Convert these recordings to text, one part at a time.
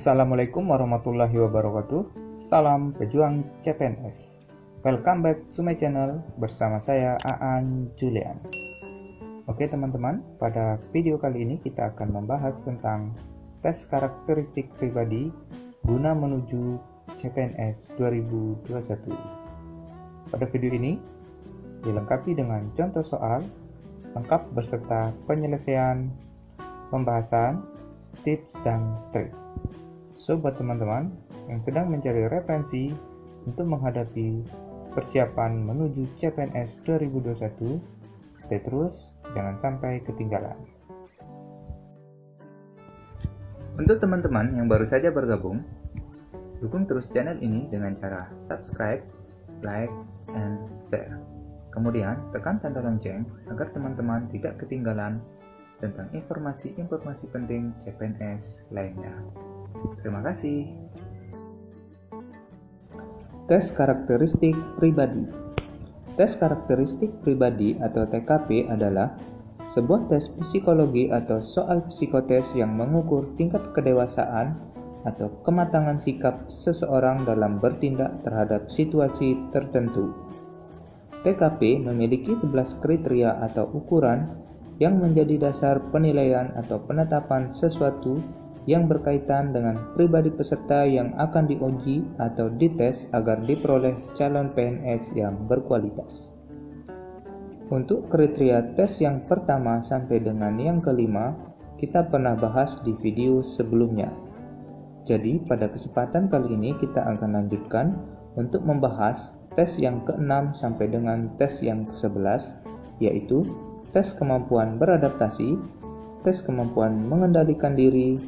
Assalamualaikum warahmatullahi wabarakatuh. Salam pejuang CPNS. Welcome back to my channel bersama saya Aan Julian. Oke teman-teman, pada video kali ini kita akan membahas tentang tes karakteristik pribadi guna menuju CPNS 2021. Pada video ini dilengkapi dengan contoh soal lengkap beserta penyelesaian, pembahasan, tips, dan trik. So, buat teman-teman yang sedang mencari referensi untuk menghadapi persiapan menuju CPNS 2021, stay terus, jangan sampai ketinggalan. Untuk teman-teman yang baru saja bergabung, dukung terus channel ini dengan cara subscribe, like, and share. Kemudian, tekan tanda lonceng agar teman-teman tidak ketinggalan tentang informasi-informasi penting CPNS lainnya. Terima kasih. Tes karakteristik pribadi. Tes karakteristik pribadi atau TKP adalah sebuah tes psikologi atau soal psikotes yang mengukur tingkat kedewasaan atau kematangan sikap seseorang dalam bertindak terhadap situasi tertentu. TKP memiliki 11 kriteria atau ukuran yang menjadi dasar penilaian atau penetapan sesuatu yang berkaitan dengan pribadi peserta yang akan diuji atau dites agar diperoleh calon PNS yang berkualitas. Untuk kriteria tes yang pertama sampai dengan yang kelima, kita pernah bahas di video sebelumnya. Jadi, pada kesempatan kali ini kita akan lanjutkan untuk membahas tes yang ke-6 sampai dengan tes yang ke-11, yaitu tes kemampuan beradaptasi, tes kemampuan mengendalikan diri,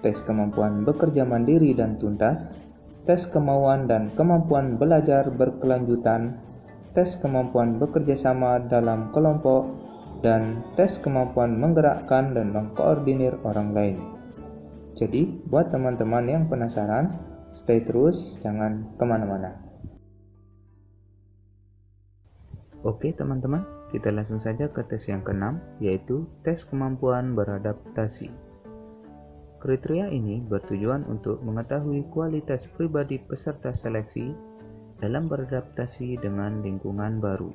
tes kemampuan bekerja mandiri dan tuntas, tes kemauan dan kemampuan belajar berkelanjutan, tes kemampuan bekerja sama dalam kelompok, dan tes kemampuan menggerakkan dan mengkoordinir orang lain. Jadi, buat teman-teman yang penasaran, stay terus, jangan kemana-mana. Oke teman-teman, kita langsung saja ke tes yang ke-6, yaitu tes kemampuan beradaptasi. Kriteria ini bertujuan untuk mengetahui kualitas pribadi peserta seleksi dalam beradaptasi dengan lingkungan baru.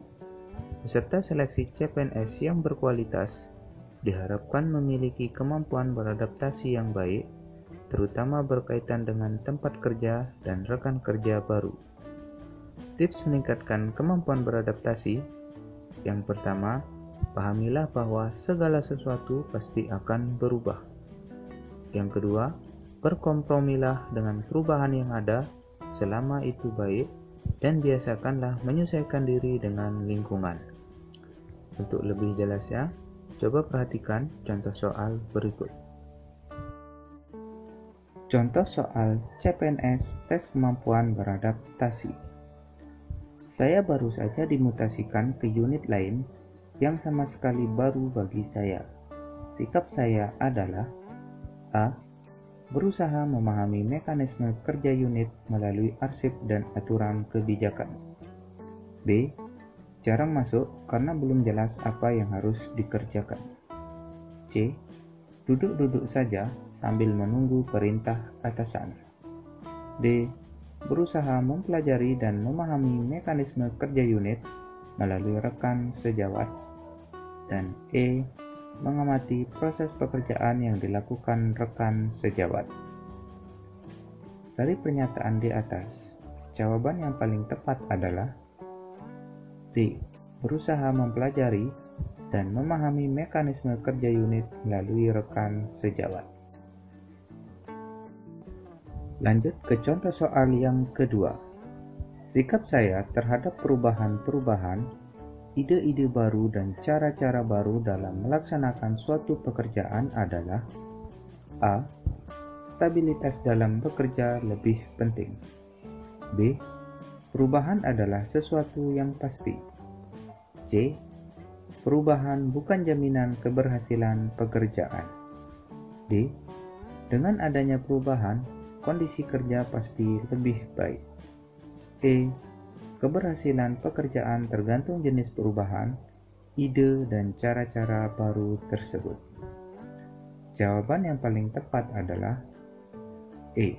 Peserta seleksi CPNS yang berkualitas diharapkan memiliki kemampuan beradaptasi yang baik, terutama berkaitan dengan tempat kerja dan rekan kerja baru. Tips meningkatkan kemampuan beradaptasi. Yang pertama, pahamilah bahwa segala sesuatu pasti akan berubah. Yang kedua, berkompromilah dengan perubahan yang ada selama itu baik dan biasakanlah menyesuaikan diri dengan lingkungan. Untuk lebih jelasnya, coba perhatikan contoh soal berikut. Contoh soal CPNS tes kemampuan beradaptasi. Saya baru saja dimutasikan ke unit lain yang sama sekali baru bagi saya. Sikap saya adalah A. Berusaha memahami mekanisme kerja unit melalui arsip dan aturan kebijakan. B. Jarang masuk karena belum jelas apa yang harus dikerjakan. C. Duduk-duduk saja sambil menunggu perintah atasan. D. Berusaha mempelajari dan memahami mekanisme kerja unit melalui rekan sejawat. Dan E. Mengamati proses pekerjaan yang dilakukan rekan sejawat. Dari pernyataan di atas, jawaban yang paling tepat adalah D. Berusaha mempelajari dan memahami mekanisme kerja unit melalui rekan sejawat. Lanjut ke contoh soal yang kedua. Sikap saya terhadap perubahan-perubahan, ide-ide baru dan cara-cara baru dalam melaksanakan suatu pekerjaan adalah A. Stabilitas dalam bekerja lebih penting. B. Perubahan adalah sesuatu yang pasti. C. Perubahan bukan jaminan keberhasilan pekerjaan. D. Dengan adanya perubahan, kondisi kerja pasti lebih baik. E. Keberhasilan pekerjaan tergantung jenis perubahan, ide, dan cara-cara baru tersebut. Jawaban yang paling tepat adalah E.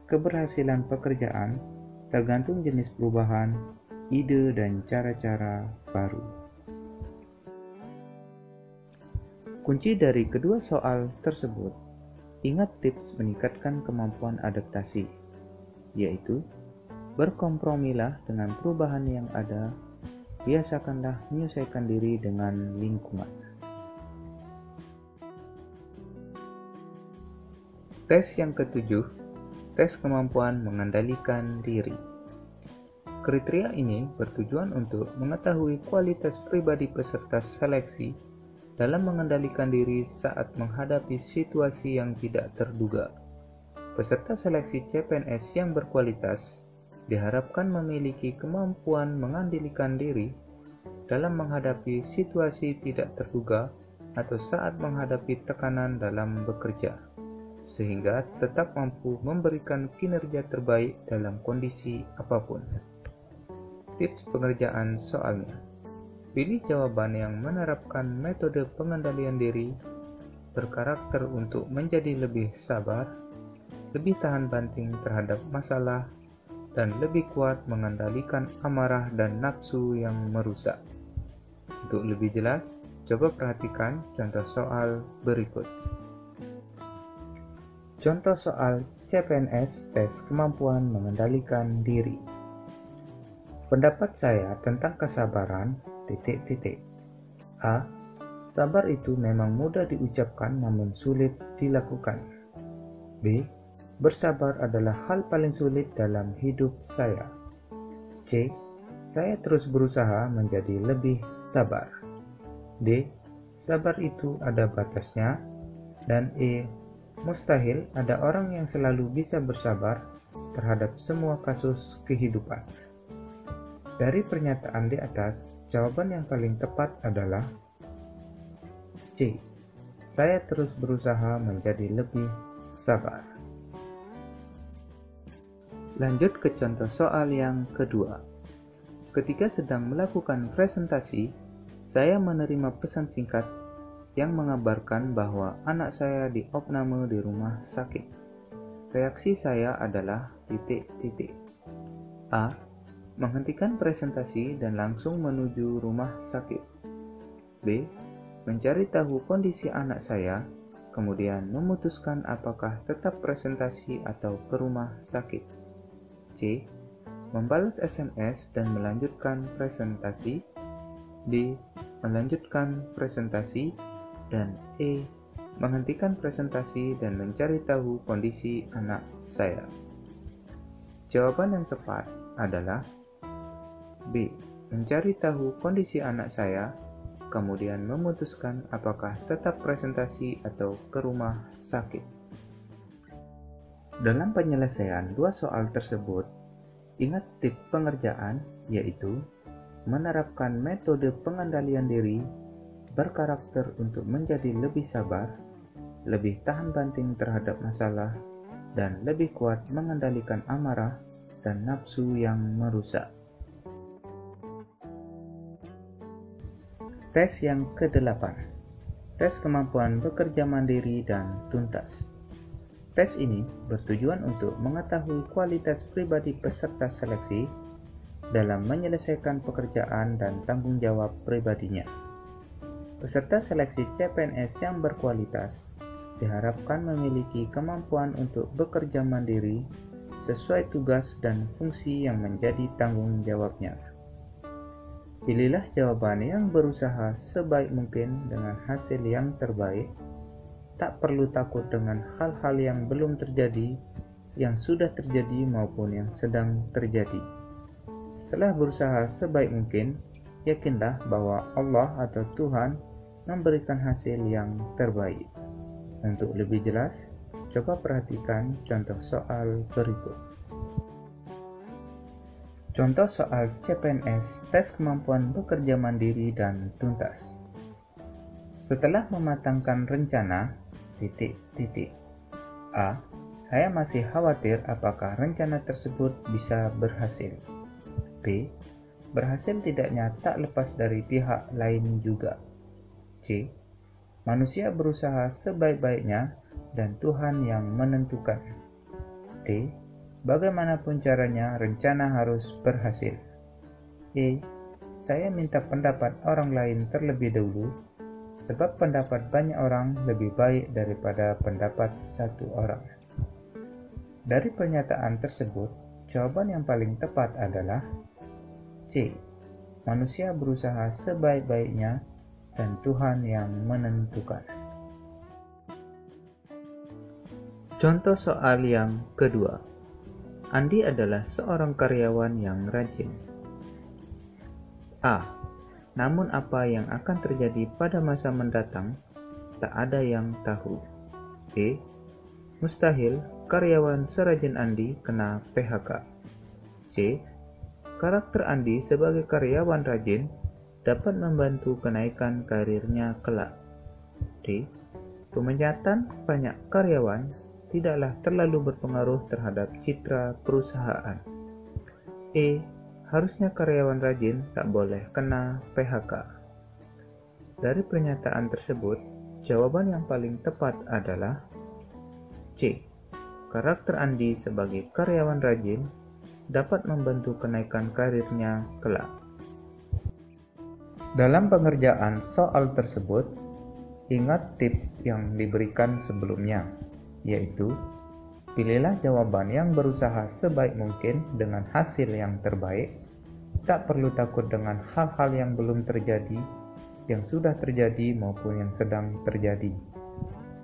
Keberhasilan pekerjaan tergantung jenis perubahan, ide dan cara-cara baru. Kunci dari kedua soal tersebut, ingat tips meningkatkan kemampuan adaptasi, yaitu berkompromilah dengan perubahan yang ada, biasakanlah menyesuaikan diri dengan lingkungan. Tes yang ketujuh, tes kemampuan mengendalikan diri. Kriteria ini bertujuan untuk mengetahui kualitas pribadi peserta seleksi dalam mengendalikan diri saat menghadapi situasi yang tidak terduga. Peserta seleksi CPNS yang berkualitas diharapkan memiliki kemampuan mengendalikan diri dalam menghadapi situasi tidak terduga atau saat menghadapi tekanan dalam bekerja, sehingga tetap mampu memberikan kinerja terbaik dalam kondisi apapun. Tips pengerjaan soalnya. Pilih jawaban yang menerapkan metode pengendalian diri, berkarakter untuk menjadi lebih sabar, lebih tahan banting terhadap masalah, dan lebih kuat mengendalikan amarah dan nafsu yang merusak. Untuk lebih jelas, coba perhatikan contoh soal berikut. Contoh soal CPNS tes kemampuan mengendalikan diri. Pendapat saya tentang kesabaran, A. Sabar itu memang mudah diucapkan namun sulit dilakukan. B. Bersabar adalah hal paling sulit dalam hidup saya. C. Saya terus berusaha menjadi lebih sabar. D. Sabar itu ada batasnya. Dan E. Mustahil ada orang yang selalu bisa bersabar terhadap semua kasus kehidupan. Dari pernyataan di atas, jawaban yang paling tepat adalah C. Saya terus berusaha menjadi lebih sabar. Lanjut ke contoh soal yang kedua. Ketika sedang melakukan presentasi, saya menerima pesan singkat yang mengabarkan bahwa anak saya diopname di rumah sakit. Reaksi saya adalah A. Menghentikan presentasi dan langsung menuju rumah sakit. B. Mencari tahu kondisi anak saya, kemudian memutuskan apakah tetap presentasi atau ke rumah sakit. C. Membalas SMS dan melanjutkan presentasi. D. Melanjutkan presentasi. Dan E. Menghentikan presentasi dan mencari tahu kondisi anak saya. Jawaban yang tepat adalah B. Mencari tahu kondisi anak saya, kemudian memutuskan apakah tetap presentasi atau ke rumah sakit. Dalam penyelesaian dua soal tersebut, ingat tips pengerjaan, yaitu menerapkan metode pengendalian diri, berkarakter untuk menjadi lebih sabar, lebih tahan banting terhadap masalah, dan lebih kuat mengendalikan amarah dan nafsu yang merusak. Tes yang ke-8. Tes kemampuan bekerja mandiri dan tuntas. Tes ini bertujuan untuk mengetahui kualitas pribadi peserta seleksi dalam menyelesaikan pekerjaan dan tanggung jawab pribadinya. Peserta seleksi CPNS yang berkualitas diharapkan memiliki kemampuan untuk bekerja mandiri sesuai tugas dan fungsi yang menjadi tanggung jawabnya. Pilihlah jawaban yang berusaha sebaik mungkin dengan hasil yang terbaik. Tak perlu takut dengan hal-hal yang belum terjadi, yang sudah terjadi maupun yang sedang terjadi. Setelah berusaha sebaik mungkin, yakinlah bahwa Allah atau Tuhan memberikan hasil yang terbaik. Untuk lebih jelas, coba perhatikan contoh soal berikut. Contoh soal CPNS tes kemampuan bekerja mandiri dan tuntas. Setelah mematangkan rencana, A. Saya masih khawatir apakah rencana tersebut bisa berhasil. B. Berhasil tidaknya tak lepas dari pihak lain juga. C. Manusia berusaha sebaik-baiknya dan Tuhan yang menentukan. D. Bagaimanapun caranya, rencana harus berhasil. E. Saya minta pendapat orang lain terlebih dahulu, sebab pendapat banyak orang lebih baik daripada pendapat satu orang. Dari pernyataan tersebut, jawaban yang paling tepat adalah C. Manusia berusaha sebaik-baiknya dan Tuhan yang menentukan. Contoh soal yang kedua. Andi adalah seorang karyawan yang rajin. A. Namun apa yang akan terjadi pada masa mendatang, tak ada yang tahu. B. Mustahil karyawan serajin Andi kena PHK. C. Karakter Andi sebagai karyawan rajin dapat membantu kenaikan karirnya kelak. D. Pemecatan banyak karyawan tidaklah terlalu berpengaruh terhadap citra perusahaan. E. Harusnya karyawan rajin tak boleh kena PHK. Dari pernyataan tersebut, jawaban yang paling tepat adalah C. Karakter Andi sebagai karyawan rajin dapat membantu kenaikan karirnya kelak. Dalam pengerjaan soal tersebut, ingat tips yang diberikan sebelumnya, yaitu pilihlah jawaban yang berusaha sebaik mungkin dengan hasil yang terbaik. Tak perlu takut dengan hal-hal yang belum terjadi, yang sudah terjadi maupun yang sedang terjadi.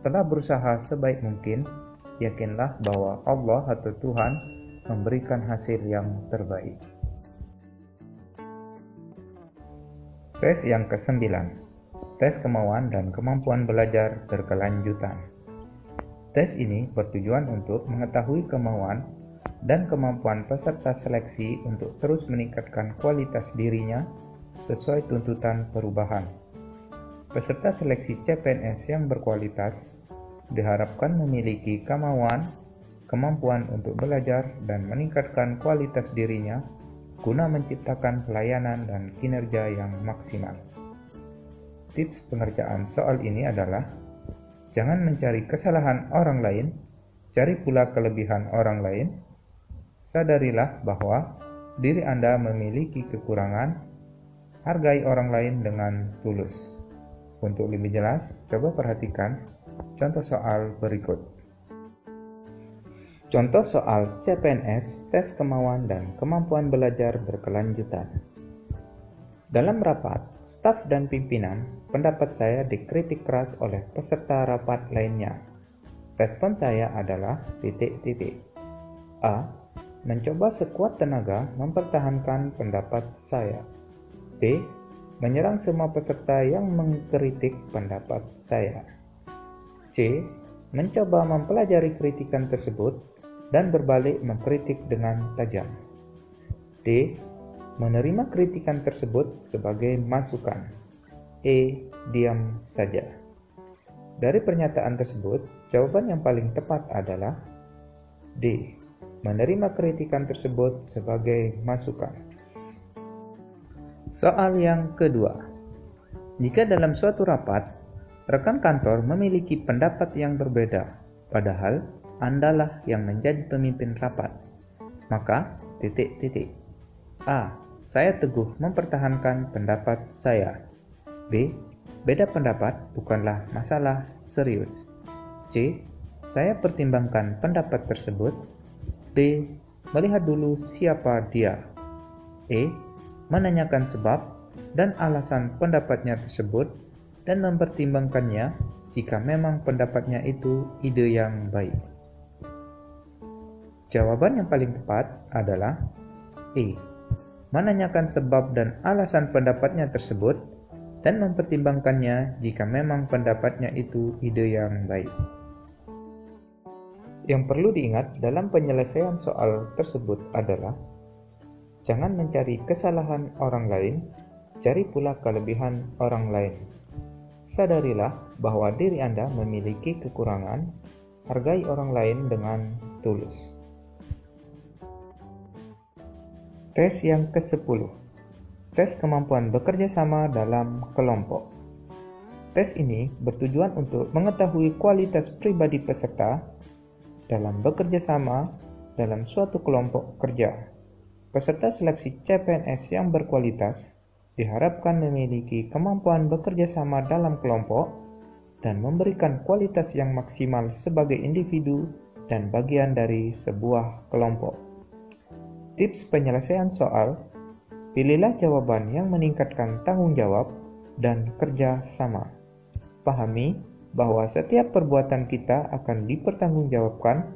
Setelah berusaha sebaik mungkin, yakinlah bahwa Allah atau Tuhan memberikan hasil yang terbaik. Tes yang ke-9. Tes kemauan dan kemampuan belajar berkelanjutan. Tes ini bertujuan untuk mengetahui kemauan dan kemampuan peserta seleksi untuk terus meningkatkan kualitas dirinya sesuai tuntutan perubahan. Peserta seleksi CPNS yang berkualitas diharapkan memiliki kemauan, kemampuan untuk belajar dan meningkatkan kualitas dirinya guna menciptakan pelayanan dan kinerja yang maksimal. Tips pengerjaan soal ini adalah: jangan mencari kesalahan orang lain, cari pula kelebihan orang lain. Sadarilah bahwa diri Anda memiliki kekurangan, hargai orang lain dengan tulus. Untuk lebih jelas, coba perhatikan contoh soal berikut. Contoh soal CPNS, tes kemauan dan kemampuan belajar berkelanjutan. Dalam rapat, staf dan pimpinan, pendapat saya dikritik keras oleh peserta rapat lainnya. Respon saya adalah A. Mencoba sekuat tenaga mempertahankan pendapat saya. B. Menyerang semua peserta yang mengkritik pendapat saya. C. Mencoba mempelajari kritikan tersebut dan berbalik mengkritik dengan tajam. D. Menerima kritikan tersebut sebagai masukan. E. Diam saja. Dari pernyataan tersebut, jawaban yang paling tepat adalah D. Menerima kritikan tersebut sebagai masukan. Soal yang kedua. Jika dalam suatu rapat, rekan kantor memiliki pendapat yang berbeda, padahal Andalah yang menjadi pemimpin rapat, maka A. Saya teguh mempertahankan pendapat saya. B. Beda pendapat bukanlah masalah serius. C. Saya pertimbangkan pendapat tersebut. D. Melihat dulu siapa dia. E. Menanyakan sebab dan alasan pendapatnya tersebut dan mempertimbangkannya jika memang pendapatnya itu ide yang baik. Jawaban yang paling tepat adalah E. Menanyakan sebab dan alasan pendapatnya tersebut dan mempertimbangkannya jika memang pendapatnya itu ide yang baik. Yang perlu diingat dalam penyelesaian soal tersebut adalah jangan mencari kesalahan orang lain, cari pula kelebihan orang lain. Sadarilah bahwa diri Anda memiliki kekurangan, hargai orang lain dengan tulus. Tes yang ke-10. Tes kemampuan bekerja sama dalam kelompok. Tes ini bertujuan untuk mengetahui kualitas pribadi peserta dalam bekerja sama dalam suatu kelompok kerja. Peserta seleksi CPNS yang berkualitas diharapkan memiliki kemampuan bekerja sama dalam kelompok dan memberikan kualitas yang maksimal sebagai individu dan bagian dari sebuah kelompok. Tips penyelesaian soal: pilihlah jawaban yang meningkatkan tanggung jawab dan kerja sama. Pahami bahwa setiap perbuatan kita akan dipertanggungjawabkan,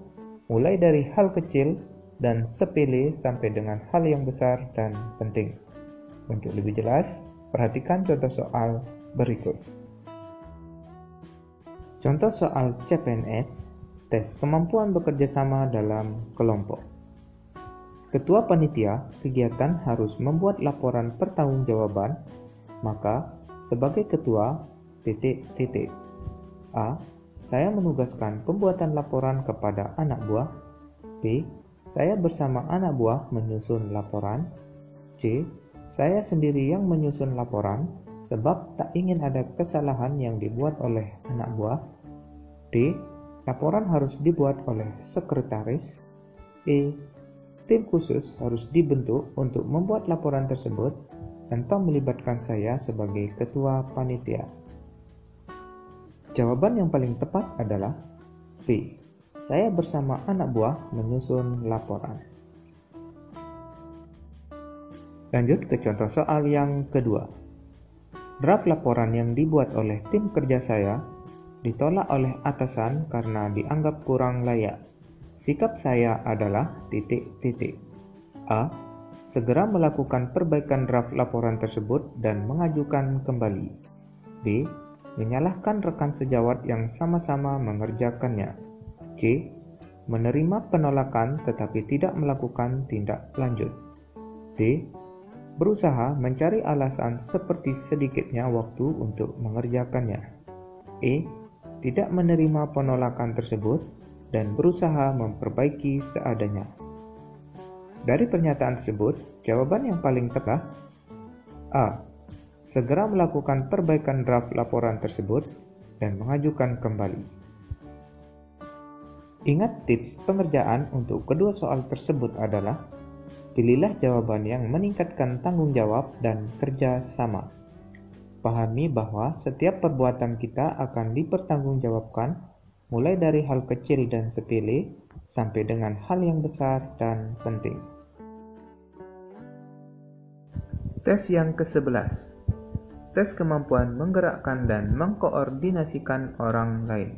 mulai dari hal kecil dan sepele sampai dengan hal yang besar dan penting. Untuk lebih jelas, perhatikan contoh soal berikut. Contoh soal CPNS, tes kemampuan bekerja sama dalam kelompok. Ketua panitia kegiatan harus membuat laporan pertanggungjawaban, maka sebagai ketua A. Saya menugaskan pembuatan laporan kepada anak buah. B. Saya bersama anak buah menyusun laporan. C. Saya sendiri yang menyusun laporan sebab tak ingin ada kesalahan yang dibuat oleh anak buah. D. Laporan harus dibuat oleh sekretaris. E. Tim khusus harus dibentuk untuk membuat laporan tersebut tanpa melibatkan saya sebagai ketua panitia. Jawaban yang paling tepat adalah B. Saya bersama anak buah menyusun laporan. Lanjut ke contoh soal yang kedua. Draft laporan yang dibuat oleh tim kerja saya ditolak oleh atasan karena dianggap kurang layak. Sikap saya adalah A. Segera melakukan perbaikan draft laporan tersebut dan mengajukan kembali. B. Menyalahkan rekan sejawat yang sama-sama mengerjakannya. C. Menerima penolakan tetapi tidak melakukan tindak lanjut. D. Berusaha mencari alasan seperti sedikitnya waktu untuk mengerjakannya. E. Tidak menerima penolakan tersebut dan berusaha memperbaiki seadanya. Dari pernyataan tersebut, jawaban yang paling tepat A. Segera melakukan perbaikan draft laporan tersebut dan mengajukan kembali. Ingat, tips pengerjaan untuk kedua soal tersebut adalah: pilihlah jawaban yang meningkatkan tanggung jawab dan kerja sama. Pahami bahwa setiap perbuatan kita akan dipertanggungjawabkan, mulai dari hal kecil dan sepele sampai dengan hal yang besar dan penting. Tes yang ke-11. Tes kemampuan menggerakkan dan mengkoordinasikan orang lain.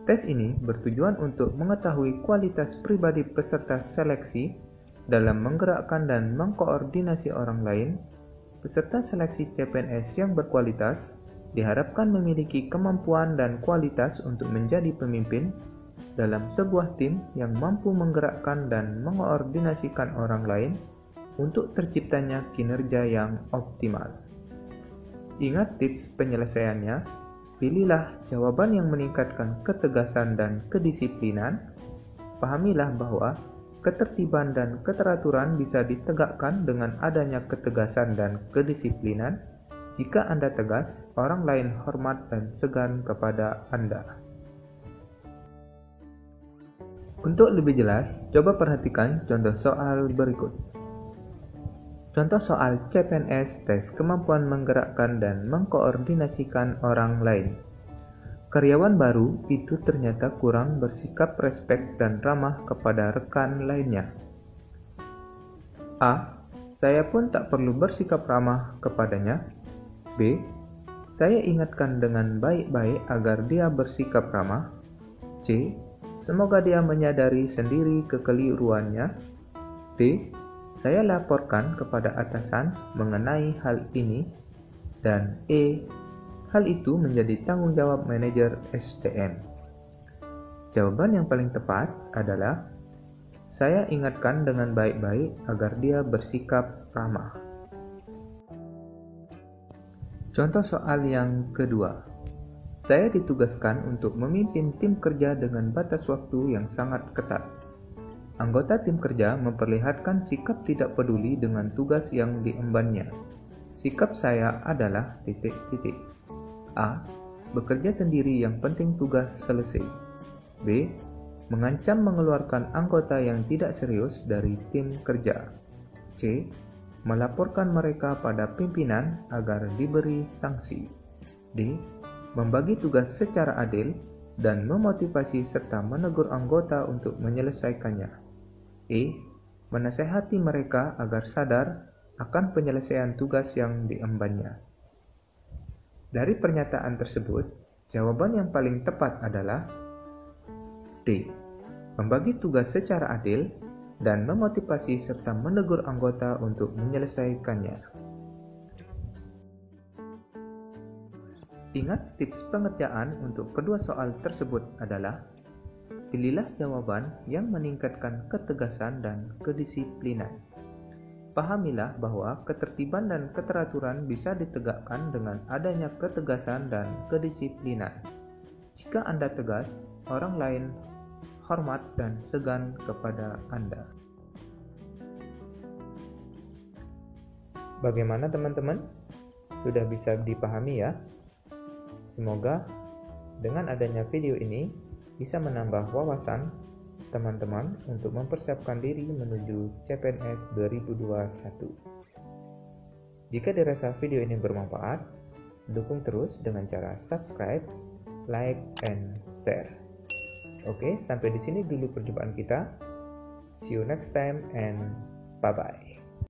Tes ini bertujuan untuk mengetahui kualitas pribadi peserta seleksi dalam menggerakkan dan mengkoordinasi orang lain. Peserta seleksi CPNS yang berkualitas diharapkan memiliki kemampuan dan kualitas untuk menjadi pemimpin dalam sebuah tim yang mampu menggerakkan dan mengoordinasikan orang lain untuk terciptanya kinerja yang optimal. Ingat tips penyelesaiannya: pilihlah jawaban yang meningkatkan ketegasan dan kedisiplinan. Pahamilah bahwa ketertiban dan keteraturan bisa ditegakkan dengan adanya ketegasan dan kedisiplinan. Jika Anda tegas, orang lain hormat dan segan kepada Anda. Untuk lebih jelas, coba perhatikan contoh soal berikut. Contoh soal CPNS tes kemampuan menggerakkan dan mengkoordinasikan orang lain. Karyawan baru itu ternyata kurang bersikap respek dan ramah kepada rekan lainnya. A. Saya pun tak perlu bersikap ramah kepadanya. B. Saya ingatkan dengan baik-baik agar dia bersikap ramah. C. Semoga dia menyadari sendiri kekeliruannya. D. Saya laporkan kepada atasan mengenai hal ini. Dan E. Hal itu menjadi tanggung jawab manajer SDM. Jawaban yang paling tepat adalah: saya ingatkan dengan baik-baik agar dia bersikap ramah. Contoh soal yang kedua. Saya ditugaskan untuk memimpin tim kerja dengan batas waktu yang sangat ketat. Anggota tim kerja memperlihatkan sikap tidak peduli dengan tugas yang diembannya. Sikap saya adalah A. Bekerja sendiri yang penting tugas selesai. B. mengancam mengeluarkan anggota yang tidak serius dari tim kerja. C. Melaporkan mereka pada pimpinan agar diberi sanksi. D. Membagi tugas secara adil dan memotivasi serta menegur anggota untuk menyelesaikannya. E. Menasehati mereka agar sadar akan penyelesaian tugas yang diembannya. Dari pernyataan tersebut, jawaban yang paling tepat adalah D. Membagi tugas secara adil dan memotivasi serta menegur anggota untuk menyelesaikannya. Ingat, tips pengerjaan untuk kedua soal tersebut adalah: pilihlah jawaban yang meningkatkan ketegasan dan kedisiplinan. Pahamilah bahwa ketertiban dan keteraturan bisa ditegakkan dengan adanya ketegasan dan kedisiplinan. Jika Anda tegas, orang lain hormat dan segan kepada Anda. Bagaimana teman-teman? Sudah bisa dipahami ya? Semoga dengan adanya video ini bisa menambah wawasan teman-teman untuk mempersiapkan diri menuju CPNS 2021. Jika dirasa video ini bermanfaat, dukung terus dengan cara subscribe, like, and share. Oke, sampai di sini dulu perjumpaan kita. See you next time and bye-bye.